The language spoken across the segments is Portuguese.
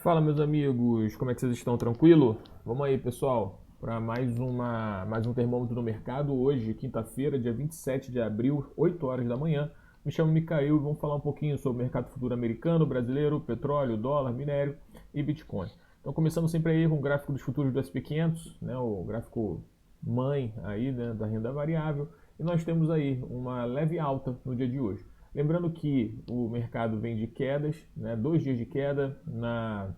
Fala, meus amigos, como é que vocês estão? Tranquilo? Vamos aí, pessoal, para mais um termômetro no mercado. Hoje, quinta-feira, dia 27 de abril, 8 horas da manhã. Me chamo Micael e vamos falar um pouquinho sobre o mercado futuro americano, brasileiro, petróleo, dólar, minério e Bitcoin. Então, começando sempre aí com o gráfico dos futuros do SP500, né, o gráfico mãe aí, né, da renda variável. E nós temos aí uma leve alta no dia de hoje. Lembrando que o mercado vem de quedas, né, 2 dias de queda. Na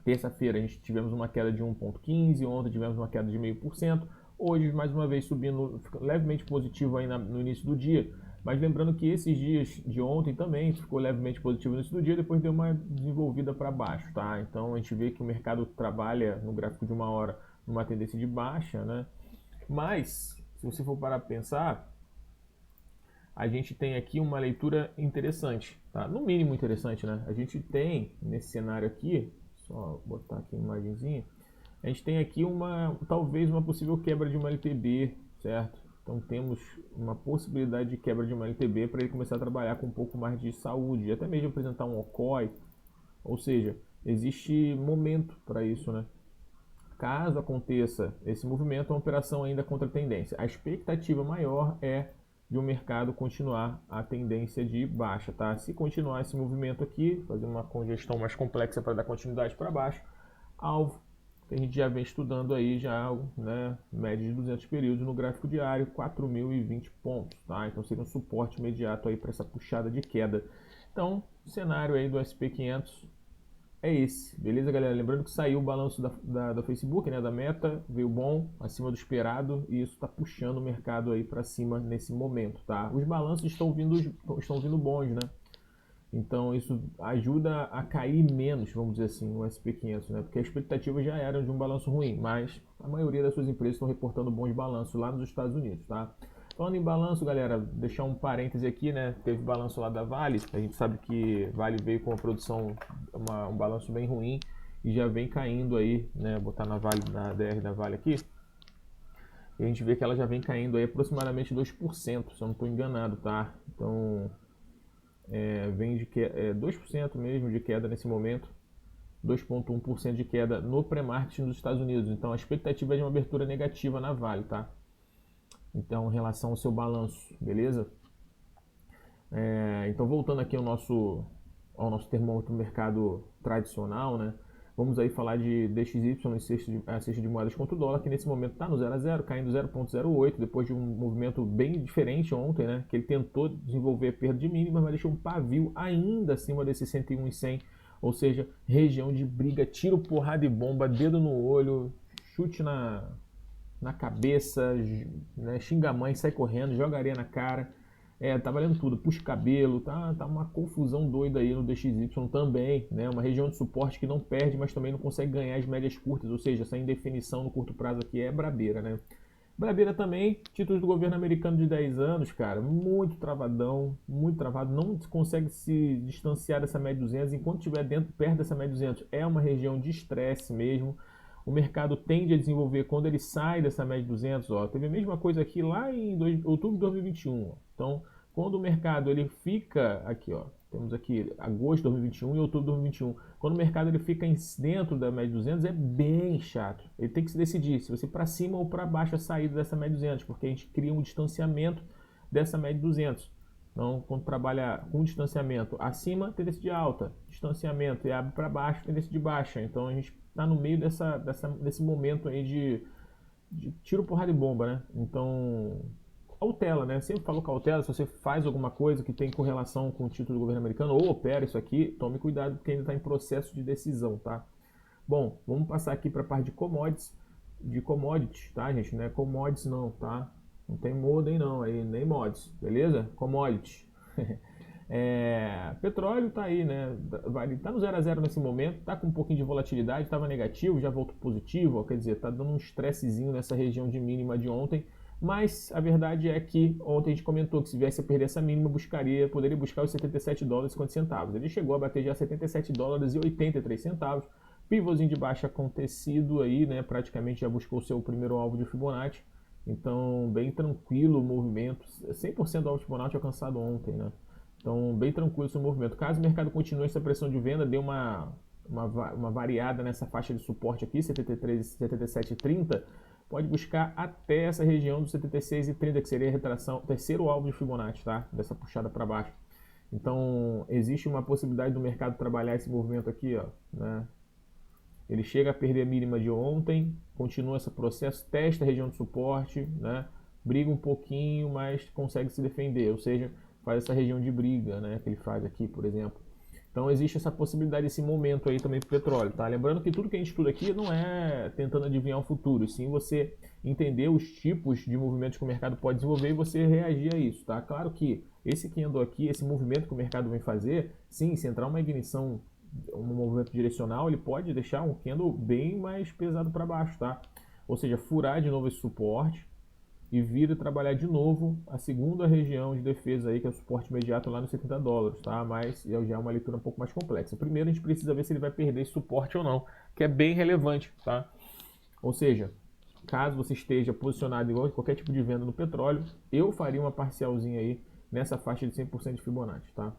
terça-feira a gente tivemos uma queda de 1,15, ontem tivemos uma queda de 0,5%, hoje mais uma vez subindo levemente positivo aí no início do dia. Mas lembrando que esses dias de ontem também ficou levemente positivo no início do dia, depois deu uma desenvolvida para baixo, tá? Então a gente vê que o mercado trabalha no gráfico de uma hora numa tendência de baixa, né? Mas, se você for parar para pensar, a gente tem aqui uma leitura interessante, tá? No mínimo interessante, né? A gente tem nesse cenário aqui, só botar aqui uma imagenzinha, a gente tem aqui talvez uma possível quebra de uma LTB, certo? Então temos uma possibilidade de quebra de uma LTB para ele começar a trabalhar com um pouco mais de saúde, até mesmo apresentar um OCOI, ou seja, existe momento para isso, né? Caso aconteça esse movimento, é uma operação ainda contra a tendência. A expectativa maior é de o mercado continuar a tendência de baixa, tá? Se continuar esse movimento aqui, fazer uma congestão mais complexa para dar continuidade para baixo, alvo que a gente já vem estudando aí já, né, média de 200 períodos no gráfico diário, 4.020 pontos, tá? Então seria um suporte imediato aí para essa puxada de queda. Então, cenário aí do SP500 é esse, beleza, galera? Lembrando que saiu o balanço da Facebook, né, da Meta, veio bom, acima do esperado, e isso está puxando o mercado aí para cima nesse momento, tá? Os balanços estão vindo bons, né? Então isso ajuda a cair menos, vamos dizer assim, o SP500, né? Porque a expectativa já era de um balanço ruim, mas a maioria das suas empresas estão reportando bons balanços lá nos Estados Unidos, tá? Falando em balanço, galera, deixar um parêntese aqui, né? Teve balanço lá da Vale, a gente sabe que Vale veio com uma produção, um balanço bem ruim e já vem caindo aí, né? Botar na Vale, na DR da Vale aqui, e a gente vê que ela já vem caindo aí aproximadamente 2%, se eu não estou enganado, tá? Então, vem de 2% mesmo de queda nesse momento, 2,1% de queda no pré-market nos Estados Unidos. Então a expectativa é de uma abertura negativa na Vale, tá? Então, em relação ao seu balanço, beleza? Então, voltando aqui ao nosso termômetro do mercado tradicional, né? Vamos aí falar de DXY a cesta de moedas contra o dólar, que nesse momento está no 0 a 0, caindo 0,08, depois de um movimento bem diferente ontem, né? Que ele tentou desenvolver perda de mínima, mas deixou um pavio ainda acima desse 101,100, ou seja, região de briga, tiro, porrada e bomba, dedo no olho, chute na cabeça, né? Xinga a mãe, sai correndo, joga areia na cara. Tá valendo tudo, puxa cabelo, tá uma confusão doida aí no DXY também, né? Uma região de suporte que não perde, mas também não consegue ganhar as médias curtas, ou seja, essa indefinição no curto prazo aqui é brabeira, né? Brabeira também, títulos do governo americano de 10 anos, cara, muito travadão, muito travado, não consegue se distanciar dessa média 200, enquanto estiver dentro, perto dessa média 200, é uma região de estresse mesmo. O mercado tende a desenvolver quando ele sai dessa média 200, ó, teve a mesma coisa aqui lá em outubro de 2021, ó. Então, quando o mercado ele fica aqui, ó, temos aqui agosto de 2021 e outubro de 2021. Quando o mercado ele fica dentro da média 200 é bem chato. Ele tem que se decidir se você para cima ou para baixo a saída dessa média 200, porque a gente cria um distanciamento dessa média 200. Então, quando trabalha com distanciamento acima, tendência de alta, distanciamento e abre para baixo, tendência de baixa. Então, a gente está no meio desse momento aí de tiro, porrada e bomba, né? Então, cautela, né? Sempre falo cautela, se você faz alguma coisa que tem correlação com o título do governo americano ou opera isso aqui, tome cuidado porque ainda está em processo de decisão, tá? Bom, vamos passar aqui para a parte de commodities, tá, gente? Não é commodities não, tá? Não tem modem não, aí nem mods, beleza? Commodities. Petróleo tá aí, né? Tá no 0 a 0 nesse momento, tá com um pouquinho de volatilidade, estava negativo, já voltou positivo, ó, quer dizer, tá dando um estressezinho nessa região de mínima de ontem, mas a verdade é que ontem a gente comentou que se viesse a perder essa mínima, poderia buscar os 77 dólares e 50 centavos. Ele chegou a bater já 77 dólares e 83 centavos, pivôzinho de baixa acontecido aí, né? Praticamente já buscou o seu primeiro alvo de Fibonacci. Então, bem tranquilo o movimento. 100% do alvo de Fibonacci alcançado ontem, né? Então, bem tranquilo esse movimento. Caso o mercado continue essa pressão de venda, dê uma uma variada nessa faixa de suporte aqui, 73, 77,30, pode buscar até essa região dos 76,30, que seria a retração, terceiro alvo de Fibonacci, tá? Dessa puxada para baixo. Então, existe uma possibilidade do mercado trabalhar esse movimento aqui, ó, né? Ele chega a perder a mínima de ontem, continua esse processo, testa a região de suporte, né? Briga um pouquinho, mas consegue se defender, ou seja, faz essa região de briga, né? Que ele faz aqui, por exemplo. Então existe essa possibilidade, esse momento aí também para o petróleo, tá? Lembrando que tudo que a gente estuda aqui não é tentando adivinhar o futuro, e sim você entender os tipos de movimentos que o mercado pode desenvolver e você reagir a isso, tá? Claro que esse candle aqui, esse movimento que o mercado vem fazer, sim, se entrar uma ignição, um movimento direcional, ele pode deixar um candle bem mais pesado para baixo, tá? Ou seja, furar de novo esse suporte e vir a trabalhar de novo a segunda região de defesa aí, que é o suporte imediato lá nos $70, tá? Mas já é uma leitura um pouco mais complexa. Primeiro a gente precisa ver se ele vai perder esse suporte ou não, que é bem relevante, tá? Ou seja, caso você esteja posicionado igual qualquer tipo de venda no petróleo, eu faria uma parcialzinha aí nessa faixa de 100% de Fibonacci, tá?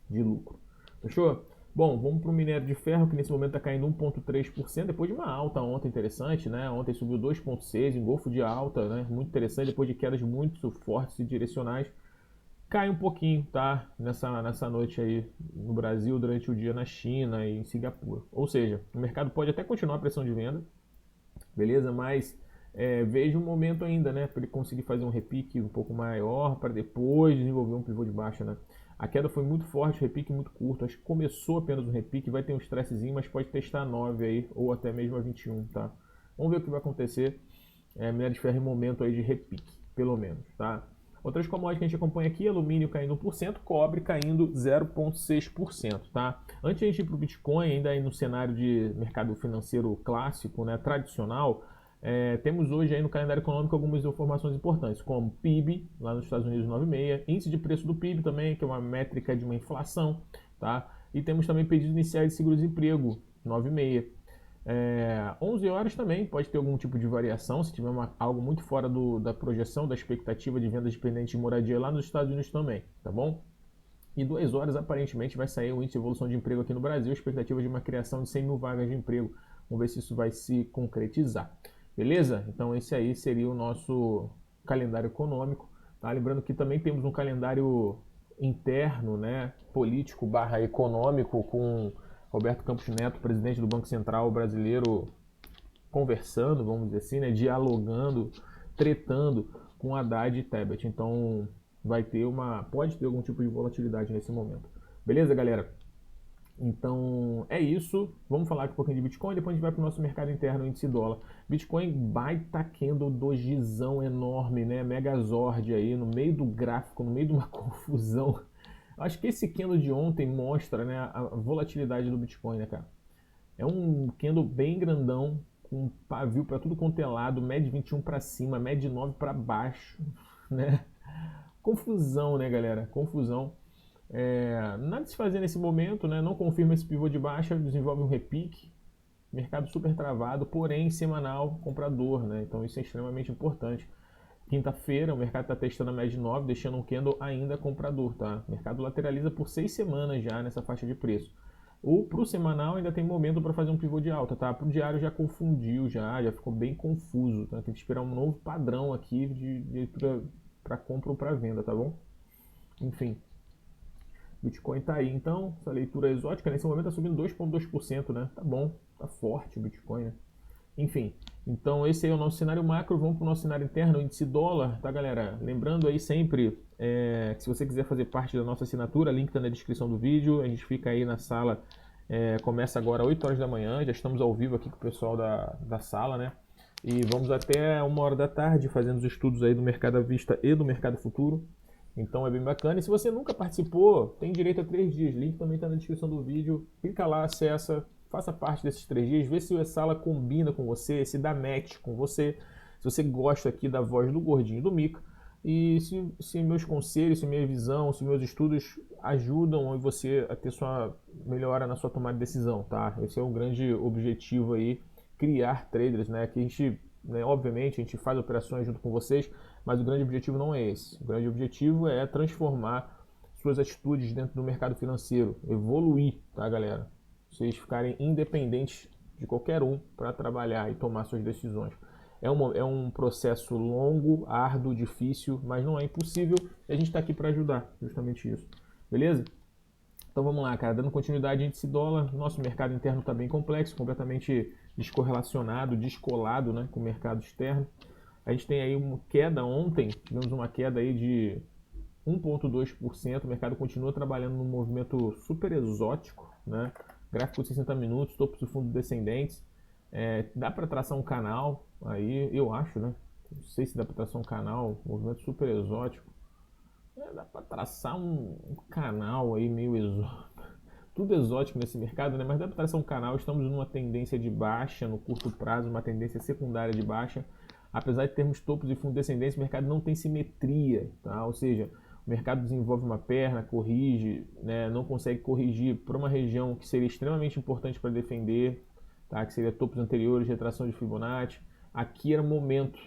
De lucro. Fechou? Bom, vamos para o minério de ferro, que nesse momento está caindo 1,3%, depois de uma alta ontem interessante, né? Ontem subiu 2,6%, engolfo de alta, né? Muito interessante, depois de quedas muito fortes e direcionais. Cai um pouquinho, tá? Nessa noite aí no Brasil, durante o dia na China e em Singapura. Ou seja, o mercado pode até continuar a pressão de venda, beleza? Mas veja um momento ainda, né? Para ele conseguir fazer um repique um pouco maior, para depois desenvolver um pivô de baixa, né? A queda foi muito forte, repique muito curto. Acho que começou apenas um repique, vai ter um stressezinho, mas pode testar 9 aí, ou até mesmo a 21, tá? Vamos ver o que vai acontecer. Minério de ferro em momento aí de repique, pelo menos, tá? Outras commodities que a gente acompanha aqui, alumínio caindo 1%, cobre caindo 0,6%, tá? Antes de a gente ir para o Bitcoin, ainda aí no cenário de mercado financeiro clássico, né, tradicional, temos hoje aí no calendário econômico algumas informações importantes, como PIB, lá nos Estados Unidos 9,6, índice de preço do PIB também, que é uma métrica de uma inflação, tá? E temos também pedidos iniciais de seguro-desemprego, 9,6. 11 horas também pode ter algum tipo de variação, se tiver algo muito fora da projeção, da expectativa de vendas dependentes de moradia lá nos Estados Unidos também, tá bom? E 2 horas aparentemente vai sair o índice de evolução de emprego aqui no Brasil, expectativa de uma criação de 100 mil vagas de emprego. Vamos ver se isso vai se concretizar. Beleza? Então esse aí seria o nosso calendário econômico. Tá? Lembrando que também temos um calendário interno, né, político / econômico, com Roberto Campos Neto, presidente do Banco Central brasileiro, conversando, vamos dizer assim, né, dialogando, tretando com Haddad e Tebet. Então pode ter algum tipo de volatilidade nesse momento. Beleza, galera? Então é isso. Vamos falar aqui um pouquinho de Bitcoin, depois a gente vai para o nosso mercado interno, índice dólar. Bitcoin baita candle dojizão enorme, né? Megazord aí no meio do gráfico, no meio de uma confusão. Acho que esse candle de ontem mostra, né, a volatilidade do Bitcoin, né, cara? É um candle bem grandão, com pavio para tudo quanto é lado, média 21 para cima, média 9 para baixo, né? Confusão, né, galera? Confusão. Nada se fazer nesse momento, né? Não confirma esse pivô de baixa, desenvolve um repique, mercado super travado, porém semanal comprador, né? Então isso é extremamente importante. Quinta-feira o mercado está testando a média de 9, deixando um candle ainda comprador, tá? O mercado lateraliza por 6 semanas já nessa faixa de preço. Ou para o semanal ainda tem momento para fazer um pivô de alta, tá? Para o diário já confundiu, já ficou bem confuso, tá? Tem que esperar um novo padrão aqui de leitura para compra ou para venda, tá bom? Enfim. Bitcoin tá aí, então, essa leitura exótica, nesse momento tá subindo 2,2%, né? Tá bom, tá forte o Bitcoin, né? Enfim, então esse aí é o nosso cenário macro, vamos para o nosso cenário interno, o índice dólar, tá, galera? Lembrando aí sempre que se você quiser fazer parte da nossa assinatura, link tá na descrição do vídeo, a gente fica aí na sala, começa agora às 8 horas da manhã, já estamos ao vivo aqui com o pessoal da sala, né? E vamos até 1 hora da tarde fazendo os estudos aí do mercado à vista e do mercado futuro. Então é bem bacana. E se você nunca participou, tem direito a 3 dias. Link também está na descrição do vídeo. Clica lá, acessa, faça parte desses 3 dias. Vê se o sala combina com você, se dá match com você. Se você gosta aqui da voz do Gordinho e do Mica. E se meus conselhos, se minha visão, se meus estudos ajudam você a ter sua melhora na sua tomada de decisão, tá? Esse é o grande objetivo aí, criar traders, né? Que a gente, né, obviamente, a gente faz operações junto com vocês, mas o grande objetivo não é esse. O grande objetivo é transformar suas atitudes dentro do mercado financeiro, evoluir, tá, galera? vocês ficarem independentes de qualquer um para trabalhar e tomar suas decisões. É um processo longo, árduo, difícil, mas não é impossível e a gente está aqui para ajudar, justamente isso. Beleza? Então vamos lá, cara, dando continuidade índice dólar, nosso mercado interno está bem complexo, completamente descorrelacionado, descolado, né, com o mercado externo. A gente tem aí uma queda ontem, tivemos uma queda aí de 1,2%, o mercado continua trabalhando num movimento super exótico, né? Gráfico de 60 minutos, topos de fundo descendentes. Dá para traçar um canal aí, eu acho, né? Não sei se dá para traçar um canal, movimento super exótico. Dá para traçar um canal aí meio exótico. Tudo exótico nesse mercado, né? Mas dá para traçar um canal. Estamos numa tendência de baixa no curto prazo, uma tendência secundária de baixa. Apesar de termos topos de fundo descendentes, o mercado não tem simetria, tá? Ou seja, o mercado desenvolve uma perna, corrige, né? Não consegue corrigir para uma região que seria extremamente importante para defender, tá? Que seria topos anteriores, retração de Fibonacci. Aqui era o momento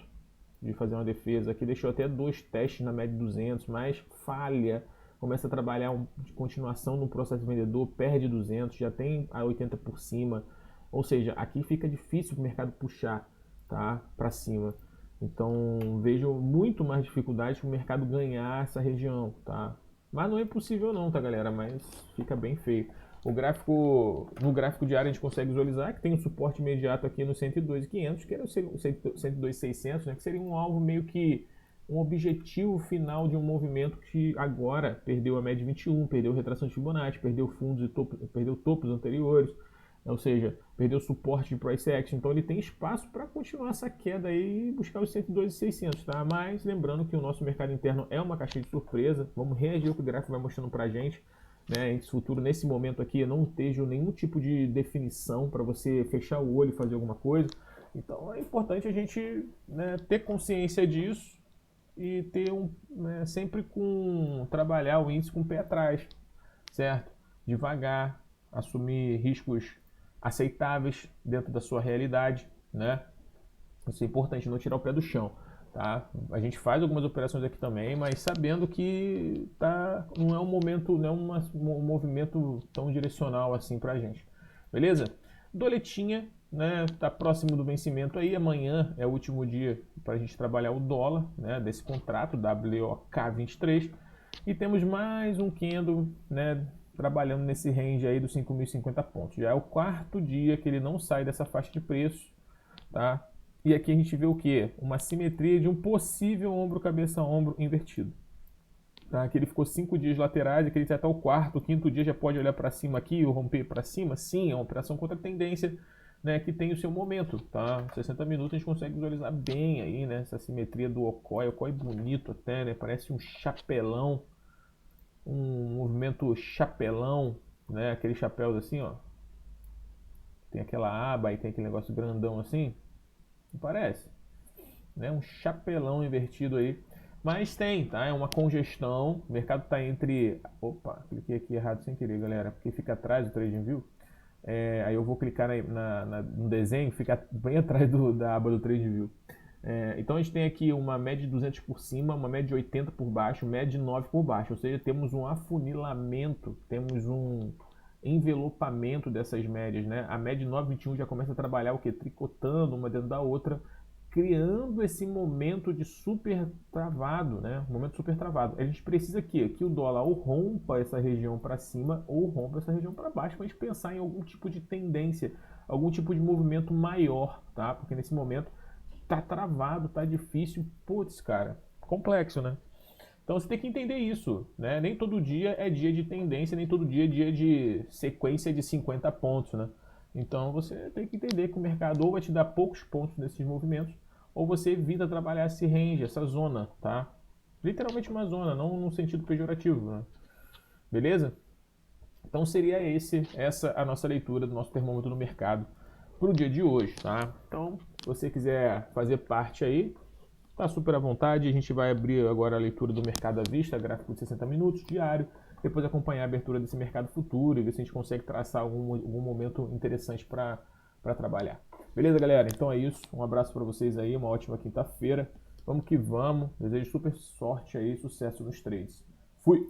de fazer uma defesa. Aqui deixou até 2 testes na média de 200, mas falha, começa a trabalhar de continuação no processo vendedor, perde 200, já tem a 80 por cima. Ou seja, aqui fica difícil o mercado puxar, tá, para cima. Então vejo muito mais dificuldade para o mercado ganhar essa região, tá? Mas não é impossível não, tá, galera? Mas fica bem feio. No gráfico diário a gente consegue visualizar que tem um suporte imediato aqui no 102.500, que era o 102.600, né, que seria um alvo meio que um objetivo final de um movimento que agora perdeu a média de 21, perdeu retração de Fibonacci, perdeu fundos e perdeu topos anteriores, ou seja, perdeu suporte de price action, então ele tem espaço para continuar essa queda aí e buscar os 102.600, tá? Mas lembrando que o nosso mercado interno é uma caixinha de surpresa, vamos reagir ao que o gráfico vai mostrando para a gente, né? Índice futuro nesse momento aqui eu não vejo nenhum tipo de definição para você fechar o olho e fazer alguma coisa, então é importante a gente, né, ter consciência disso e ter sempre trabalhar o índice com o pé atrás, certo? Devagar, assumir riscos aceitáveis dentro da sua realidade, né? Isso é importante, não tirar o pé do chão, tá? A gente faz algumas operações aqui também, mas sabendo que não é um momento, não é um movimento tão direcional assim pra gente, beleza? Doletinha, né? Tá próximo do vencimento aí, amanhã é o último dia para a gente trabalhar o dólar, né? Desse contrato WOK23 e temos mais um candle, né? Trabalhando nesse range aí dos 5.050 pontos. Já é o 4º dia que ele não sai dessa faixa de preço, tá? E aqui a gente vê o que? Uma simetria de um possível ombro-cabeça-ombro invertido. Tá? Aqui ele ficou 5 dias laterais, aqui ele está até o 4º, 5º dia já pode olhar para cima aqui ou romper para cima. Sim, é uma operação contra a tendência, né, que tem o seu momento. Tá? 60 minutos a gente consegue visualizar bem aí, né, essa simetria do Okoi bonito até, né, parece um chapelão. Um movimento chapelão, né? Aqueles chapéus assim, ó. Tem aquela aba e tem aquele negócio grandão assim. Não parece? Né? Um chapelão invertido aí. Mas tem, tá? É uma congestão. O mercado tá entre... Opa, cliquei aqui errado sem querer, galera. Porque fica atrás do TradingView. Aí eu vou clicar no desenho, fica bem atrás da aba do TradingView. Então a gente tem aqui uma média de 200 por cima, uma média de 80 por baixo, média de 9 por baixo, ou seja, temos um afunilamento, temos um envelopamento dessas médias, né? A média de 9,21 já começa a trabalhar o que? Tricotando uma dentro da outra, criando esse momento de super travado, né? Momento super travado. A gente precisa que o dólar ou rompa essa região para cima ou rompa essa região para baixo para a gente pensar em algum tipo de tendência, algum tipo de movimento maior, tá? Porque nesse momento tá travado, tá difícil, putz, cara, complexo, né? Então você tem que entender isso, né? Nem todo dia é dia de tendência, nem todo dia é dia de sequência de 50 pontos, né? Então você tem que entender que o mercado ou vai te dar poucos pontos nesses movimentos, ou você evita trabalhar esse range, essa zona, tá? Literalmente uma zona, não no sentido pejorativo, né? Beleza? Então seria essa a nossa leitura do nosso termômetro no mercado para o dia de hoje, tá? Então, se você quiser fazer parte aí, tá super à vontade. A gente vai abrir agora a leitura do mercado à vista, gráfico de 60 minutos, diário, depois acompanhar a abertura desse mercado futuro e ver se a gente consegue traçar algum momento interessante para trabalhar. Beleza, galera? Então é isso. Um abraço para vocês aí, uma ótima quinta-feira. Vamos que vamos. Desejo super sorte aí, sucesso nos trades. Fui!